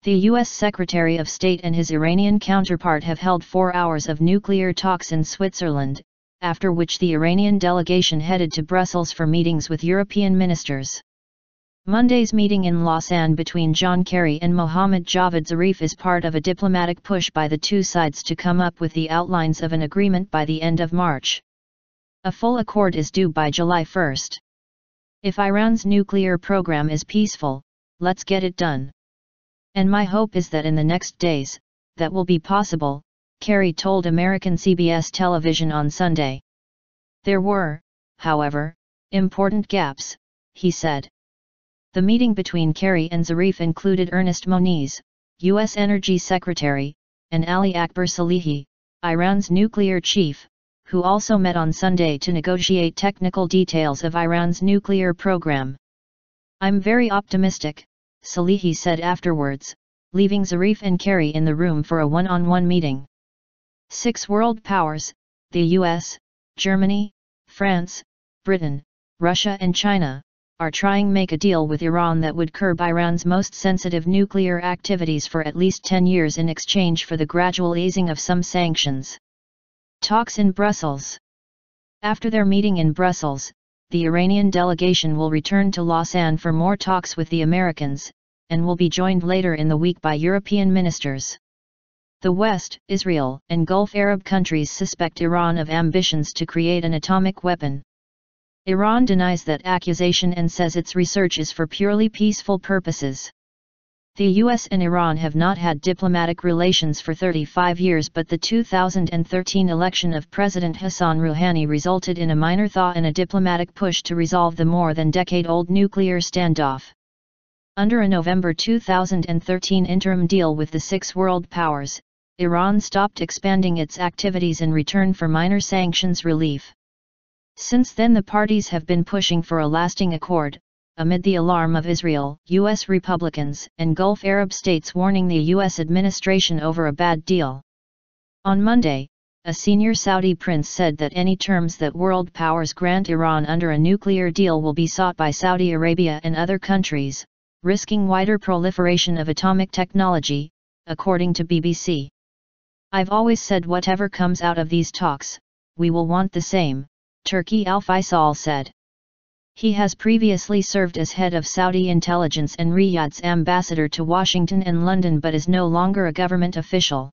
The U.S. Secretary of State and his Iranian counterpart have held 4 hours of nuclear talks in Switzerland, after which the Iranian delegation headed to Brussels for meetings with European ministers. Monday's meeting in Lausanne between John Kerry and Mohammad Zarif is part of a diplomatic push by the two sides to come up with the outlines of an agreement by the end of March. A full accord is due by July 1. If Iran's nuclear program is peaceful, let's get it done. And my hope is that in the next days, that will be possible, Kerry told American CBS television on Sunday. There were, however, important gaps, he said. The meeting between Kerry and Zarif included Ernest Moniz, U.S. Energy Secretary, and Ali Akbar Salehi, Iran's nuclear chief, who also met on Sunday to negotiate technical details of Iran's nuclear program. I'm very optimistic, Salehi said afterwards, leaving Zarif and Kerry in the room for a one-on-one meeting. 6 world powers, the US, Germany, France, Britain, Russia and China, are trying to make a deal with Iran that would curb Iran's most sensitive nuclear activities for at least 10 years in exchange for the gradual easing of some sanctions. Talks in Brussels. After their meeting in Brussels, the Iranian delegation will return to Lausanne for more talks with the Americans, and will be joined later in the week by European ministers. The West, Israel, and Gulf Arab countries suspect Iran of ambitions to create an atomic weapon. Iran denies that accusation and says its research is for purely peaceful purposes. The US and Iran have not had diplomatic relations for 35 years, but the 2013 election of President Hassan Rouhani resulted in a minor thaw and a diplomatic push to resolve the more than decade-old nuclear standoff. Under a November 2013 interim deal with the 6 world powers, Iran stopped expanding its activities in return for minor sanctions relief. Since then the parties have been pushing for a lasting accord, amid the alarm of Israel, U.S. Republicans, and Gulf Arab states warning the U.S. administration over a bad deal. On Monday, a senior Saudi prince said that any terms that world powers grant Iran under a nuclear deal will be sought by Saudi Arabia and other countries, risking wider proliferation of atomic technology, according to BBC. I've always said whatever comes out of these talks, we will want the same, Turki Al-Faisal said. He has previously served as head of Saudi intelligence and Riyadh's ambassador to Washington and London but is no longer a government official.